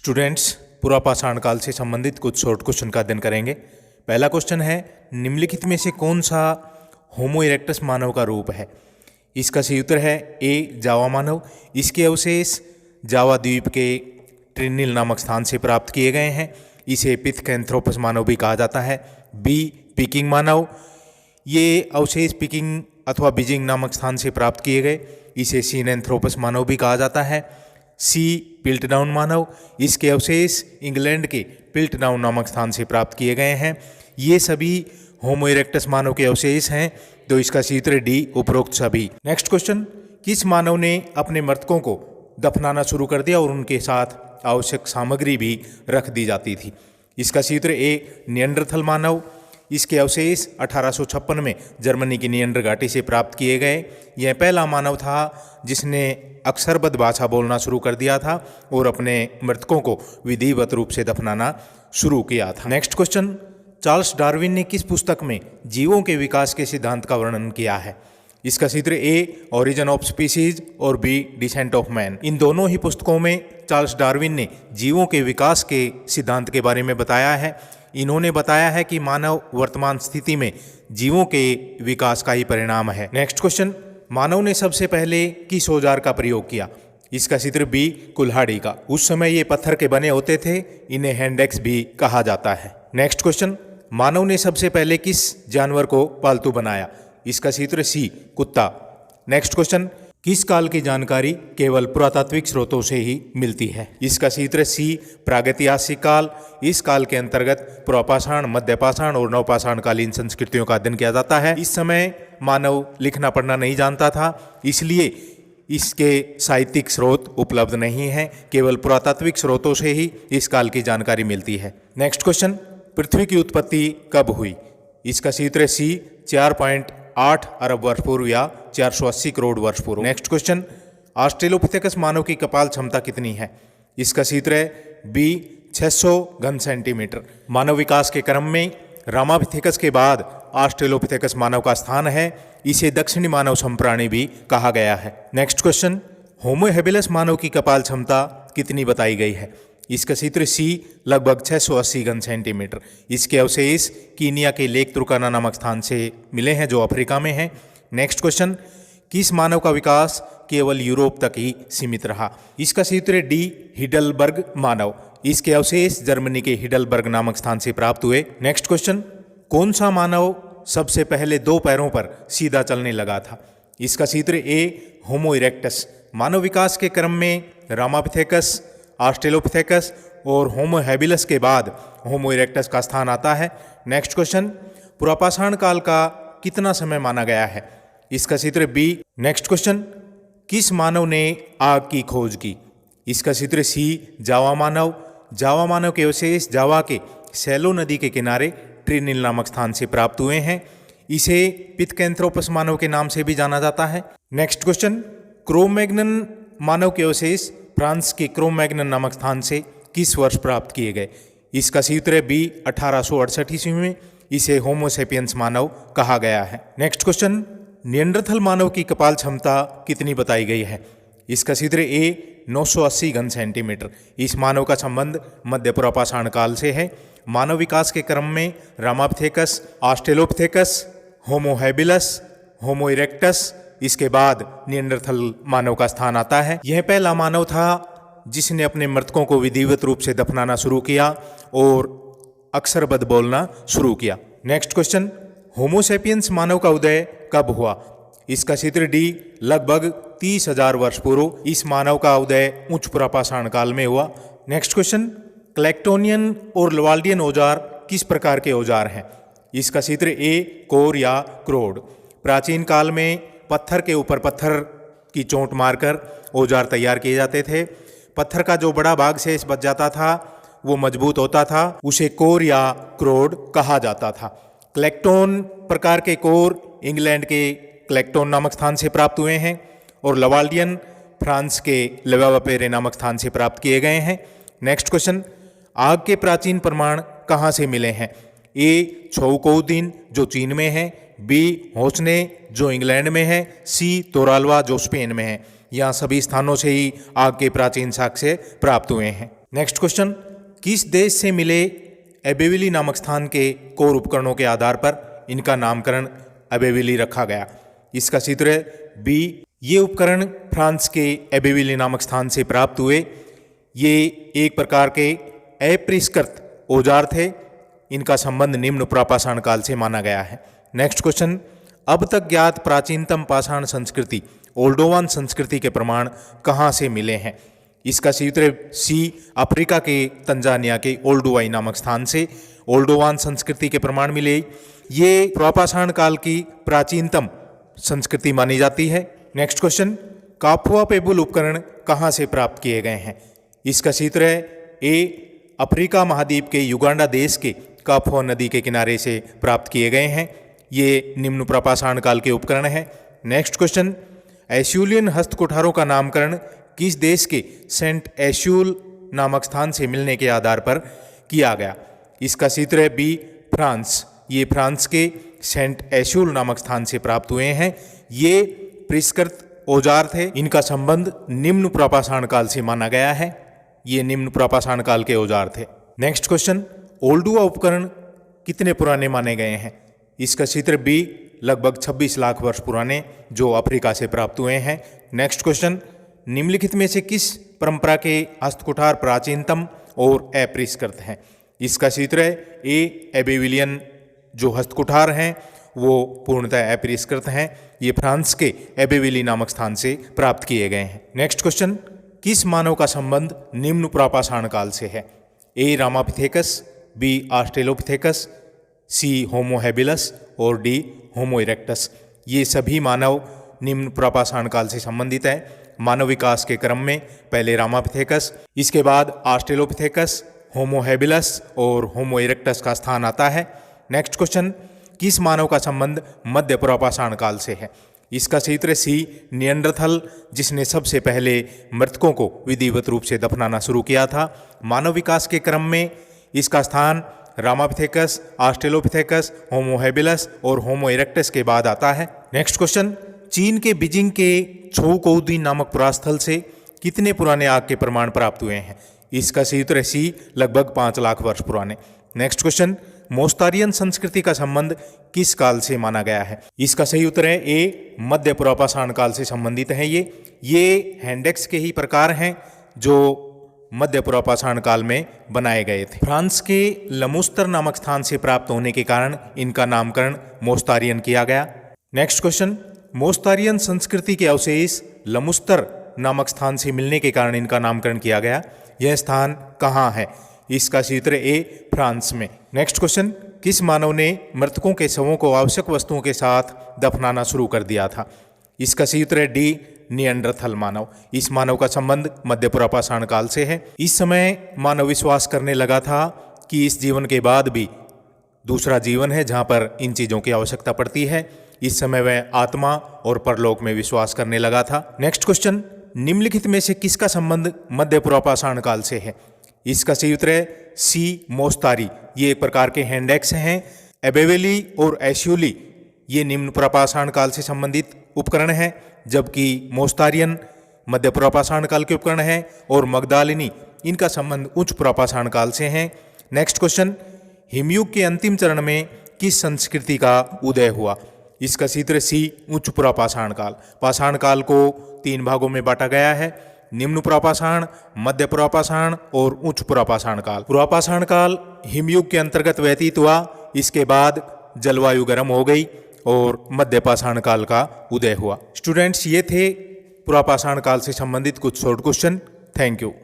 Students, पुरापाषाण काल से संबंधित कुछ शॉर्ट क्वेश्चन का अध्ययन करेंगे। पहला क्वेश्चन है, निम्नलिखित में से कौन सा होमो इरेक्टस मानव का रूप है? इसका सही उत्तर है ए, जावा मानव। इसके अवशेष जावा द्वीप के ट्रिनिल नामक स्थान से प्राप्त किए गए हैं। इसे पिथकैंथ्रोपस मानव भी कहा जाता है। बी, पिकिंग मानव। ये अवशेष पिकिंग अथवा बीजिंग नामक स्थान से प्राप्त किए गए। इसे सीनेंथ्रोपस मानव भी कहा जाता है। सी, पिल्टडाउन मानव। इसके अवशेष इंग्लैंड के पिल्टडाउन नामक स्थान से प्राप्त किए गए हैं। ये सभी होमो इरेक्टस मानव के अवशेष हैं, तो इसका सही उत्तर डी, उपरोक्त सभी। नेक्स्ट क्वेश्चन, किस मानव ने अपने मृतकों को दफनाना शुरू कर दिया और उनके साथ आवश्यक सामग्री भी रख दी जाती थी? इसका सही उत्तर ए, निएंडरथल मानव। इसके अवशेष 1856 में जर्मनी की निएंडर घाटी से प्राप्त किए गए। यह पहला मानव था जिसने अक्षरबद्ध भाषा बोलना शुरू कर दिया था और अपने मृतकों को विधिवत रूप से दफनाना शुरू किया था। नेक्स्ट क्वेश्चन, चार्ल्स डार्विन ने किस पुस्तक में जीवों के विकास के सिद्धांत का वर्णन किया है? इसका सही उत्तर ए, ओरिजिन ऑफ स्पीसीज और बी, डिसेंट ऑफ मैन। इन दोनों ही पुस्तकों में चार्ल्स डार्विन ने जीवों के विकास के सिद्धांत के बारे में बताया है। इन्होंने बताया है कि मानव वर्तमान स्थिति में जीवों के विकास का ही परिणाम है। नेक्स्ट क्वेश्चन, मानव ने सबसे पहले किस औजार का प्रयोग किया? इसका सही उत्तर बी, कुल्हाड़ी का। उस समय ये पत्थर के बने होते थे, इन्हें हैंडेक्स भी कहा जाता है। नेक्स्ट क्वेश्चन, मानव ने सबसे पहले किस जानवर को पालतू बनाया? इसका सही उत्तर सी, कुत्ता। नेक्स्ट क्वेश्चन, किस काल की जानकारी केवल पुरातात्विक स्रोतों से ही मिलती है? इसका सही उत्तर सी, प्रागैतिहासिक काल। इस काल के अंतर्गत पुरापाषाण, मध्यपाषाण और नवपाषाण कालीन संस्कृतियों का अध्ययन किया जाता है। इस समय मानव लिखना पढ़ना नहीं जानता था, इसलिए इसके साहित्यिक स्रोत उपलब्ध नहीं हैं। केवल पुरातात्विक स्रोतों से ही इस काल की जानकारी मिलती है। नेक्स्ट क्वेश्चन, पृथ्वी की उत्पत्ति कब हुई? इसका सही उत्तर सी, 4.8 अरब वर्ष पूर्व या 480 करोड़ वर्ष पूर्व। नेक्स्ट क्वेश्चन, ऑस्ट्रेलोपिथेकस मानव की कपाल क्षमता कितनी है? इसका सही उत्तर है बी, 600 घन सेंटीमीटर। मानव विकास के क्रम में रामापिथेकस के बाद ऑस्ट्रेलोपिथेकस मानव का स्थान है। इसे दक्षिणी मानव संप्राणी भी कहा गया है। नेक्स्ट क्वेश्चन, होमो हेबिलस मानव की कपाल क्षमता कितनी बताई गई है? इसका सही उत्तर सी, लगभग 680 घन सेंटीमीटर। इसके अवशेष कीनिया के लेक तुर्काना नामक स्थान से मिले हैं, जो अफ्रीका में है। नेक्स्ट क्वेश्चन, किस मानव का विकास केवल यूरोप तक ही सीमित रहा? इसका सही उत्तर डी, हिडलबर्ग मानव। इसके अवशेष जर्मनी के हिडलबर्ग नामक स्थान से प्राप्त हुए। नेक्स्ट क्वेश्चन, कौन सा मानव सबसे पहले 2 पैरों पर सीधा चलने लगा था? इसका सही उत्तर ए, होमो इरेक्टस। मानव विकास के क्रम में रामापिथेकस, ऑस्ट्रेलोपिथेकस और होमो हैबिलस के बाद होमो इरेक्टस का स्थान आता है। नेक्स्ट क्वेश्चन, पुरापाषाण काल का कितना समय माना गया है? इसका सही उत्तर बी। नेक्स्ट क्वेश्चन, किस मानव ने आग की खोज की? इसका सही उत्तर सी, जावा मानव। जावा मानव के अवशेष जावा के सैलो नदी के किनारे ट्रिनिल नामक स्थान से प्राप्त हुए हैं। इसे पिथकैंथ्रोपस मानव के नाम से भी जाना जाता है। नेक्स्ट क्वेश्चन, क्रो-मैग्नन मानव के अवशेष फ्रांस के क्रो-मैग्नन नामक स्थान से किस वर्ष प्राप्त किए गए? इसका सही उत्तर है बी, 1868 ईस्वी में। इसे होमो सेपियंस मानव कहा गया है। नेक्स्ट क्वेश्चन, निएंडरथल मानव की कपाल क्षमता कितनी बताई गई है? इसका सही उत्तर ए, 980 घन सेंटीमीटर। इस मानव का संबंध मध्य पुरापाषाण काल से है। मानव विकास के क्रम में रामापिथेकस, ऑस्ट्रेलोपिथेकस, होमो हैबिलस, होमो इरेक्टस, इसके बाद निएंडरथल मानव का स्थान आता है। यह पहला मानव था जिसने अपने मृतकों को विधिवत रूप से दफनाना शुरू किया और अक्षरबद्ध बोलना शुरू किया। नेक्स्ट क्वेश्चन, होमो सेपियंस मानव का उदय कब हुआ? इसका सही उत्तर डी, लगभग 30,000 वर्ष पूर्व। इस मानव का उदय उच्च पुरापाषाण काल में हुआ। नेक्स्ट क्वेश्चन, क्लेक्टोनियन और लवाल्डियन औजार किस प्रकार के औजार हैं? इसका सही उत्तर ए, कोर या क्रोड। प्राचीन काल में पत्थर के ऊपर पत्थर की चोट मारकर औजार तैयार किए जाते थे। पत्थर का जो बड़ा भाग शेष बच जाता था वो मजबूत होता था, उसे कोर या क्रोड कहा जाता था। क्लेक्टोन प्रकार के कोर इंग्लैंड के क्लेक्टोन नामक स्थान से प्राप्त हुए हैं और लवाल्डियन फ्रांस के लेवापेरे नामक स्थान से प्राप्त किए गए हैं। नेक्स्ट क्वेश्चन, आग के प्राचीन प्रमाण कहाँ से मिले हैं? ए, छोउकोउदिन जो चीन में है, बी, होसने जो इंग्लैंड में है, सी, तोरालवा जो स्पेन में है। यहाँ सभी स्थानों से ही आग के प्राचीन साक्ष्य प्राप्त हुए हैं। नेक्स्ट क्वेश्चन, किस देश से मिले एबेविली नामक स्थान के कोर उपकरणों के आधार पर इनका नामकरण एबेविली रखा गया? इसका सूत्र है बी, ये उपकरण फ्रांस के एबेविली नामक स्थान से प्राप्त हुए। ये एक प्रकार के अपरिष्कृत औजार थे। इनका संबंध निम्न प्रापाषाण काल से माना गया है। नेक्स्ट क्वेश्चन, अब तक ज्ञात प्राचीनतम पाषाण संस्कृति ओल्डोवान संस्कृति के प्रमाण कहाँ से मिले हैं? इसका सूत्र सी, अफ्रीका के तंजानिया के ओल्डोवाई नामक स्थान से ओल्डोवान संस्कृति के प्रमाण मिले। ये प्रापाषाण काल की प्राचीनतम संस्कृति मानी जाती है। नेक्स्ट क्वेश्चन, काफुआ पेबुल उपकरण कहाँ से प्राप्त किए गए हैं? इसका सूत्र है ए, अफ्रीका महाद्वीप के युगांडा देश के काफुआ नदी के किनारे से प्राप्त किए गए हैं। ये निम्न प्रापाषाण काल के उपकरण हैं। नेक्स्ट क्वेश्चन, एश्यूलियन हस्तकुठारों का नामकरण किस देश के सेंट एश्यूल नामक स्थान से मिलने के आधार पर किया गया? इसका सूत्र है बी, फ्रांस। ये फ्रांस के सेंट एश्यूल नामक स्थान से प्राप्त हुए हैं। ये परिष्कृत औजार थे। इनका संबंध निम्न प्रापाषाण काल से माना गया है। ये निम्न प्रापाषाण काल के औजार थे। नेक्स्ट क्वेश्चन, ओल्डुआ उपकरण कितने पुराने माने गए हैं? इसका सूत्र बी, लगभग 26 लाख वर्ष पुराने, जो अफ्रीका से प्राप्त हुए हैं। नेक्स्ट क्वेश्चन, निम्नलिखित में से किस परंपरा के हस्तकुठार प्राचीनतम और अपरिष्कृत हैं? इसका सूत्र है ए, एबेविलियन जो हस्तकुठार हैं वो पूर्णतः अपरिष्कृत हैं। ये फ्रांस के एबेविली नामक स्थान से प्राप्त किए गए हैं। नेक्स्ट क्वेश्चन, किस मानव का संबंध निम्न प्रापाषाण काल से है? ए, रामापिथेकस, बी, ऑस्ट्रेलोपिथेकस, सी, होमो हैबिलस और डी, होमो इरेक्टस। ये सभी मानव निम्न प्रापाषाण काल से संबंधित है। मानव विकास के क्रम में पहले रामापिथेकस, इसके बाद ऑस्ट्रेलोपिथेकस, होमो हैबिलस और होमो इरेक्टस का स्थान आता है। नेक्स्ट क्वेश्चन, किस मानव का संबंध मध्य प्रापाषाण काल से है? इसका सूत्र सी, निएंडरथल, जिसने सबसे पहले मृतकों को विधिवत रूप से दफनाना शुरू किया था। मानव विकास के क्रम में इसका स्थान रामापिथेकस, ऑस्ट्रेलोपिथेकस, होमो हैबिलस और होमो इरेक्टस के बाद आता है। नेक्स्ट क्वेश्चन, चीन के बीजिंग के छोउकौदी नामक पुरास्थल से कितने पुराने आग के प्रमाण प्राप्त हुए हैं? इसका सूत्र सी, लगभग 5 लाख वर्ष पुराने। नेक्स्ट क्वेश्चन, मोस्तारियन संस्कृति का संबंध किस काल से माना गया है? इसका सही उत्तर है ए, मध्य प्रापाषाण काल से संबंधित है। ये हैंडेक्स के ही प्रकार हैं जो मध्य प्रापाषाण काल में बनाए गए थे। फ्रांस के लमुस्तर नामक स्थान से प्राप्त होने के कारण इनका नामकरण मोस्तारियन किया गया। नेक्स्ट क्वेश्चन, मोस्तारियन संस्कृति के अवशेष लमुस्तर नामक स्थान से मिलने के कारण इनका नामकरण किया गया। यह स्थान कहाँ है? इसका सूत्र ए, फ्रांस में। नेक्स्ट क्वेश्चन, किस मानव ने मृतकों के शवों को आवश्यक वस्तुओं के साथ दफनाना शुरू कर दिया था? इसका सूत्र है डी, निएंडरथल मानव। इस मानव का संबंध मध्य प्रापाषाण काल से है। इस समय मानव विश्वास करने लगा था कि इस जीवन के बाद भी दूसरा जीवन है जहाँ पर इन चीज़ों की आवश्यकता पड़ती है। इस समय वह आत्मा और परलोक में विश्वास करने लगा था। नेक्स्ट क्वेश्चन, निम्नलिखित में से किसका संबंध मध्य प्रापाषाण काल से है? इसका सही उत्तर है सी, मोस्तारी। ये एक प्रकार के हैंडेक्स हैं। एबेविली और एश्यूली ये निम्न प्रापाषाण काल से संबंधित उपकरण हैं, जबकि मोस्तारियन मध्य प्रापाषाण काल के उपकरण हैं और मगदालिनी इनका संबंध उच्च प्रापाषाण काल से है। नेक्स्ट क्वेश्चन, हिमयुग के अंतिम चरण में किस संस्कृति का उदय हुआ? इसका सूत्र सी, उच्च प्रापाषाण काल। पाषाण काल को 3 भागों में बांटा गया है, निम्न प्रापाषाण, मध्य प्रापाषाण और उच्च प्रापाषाण काल। प्रापाषाण काल हिमयुग के अंतर्गत व्यतीत हुआ। इसके बाद जलवायु गर्म हो गई और मध्य पाषाण काल का उदय हुआ। स्टूडेंट्स, ये थे प्रापाषाण काल से संबंधित कुछ शॉर्ट क्वेश्चन। Thank you.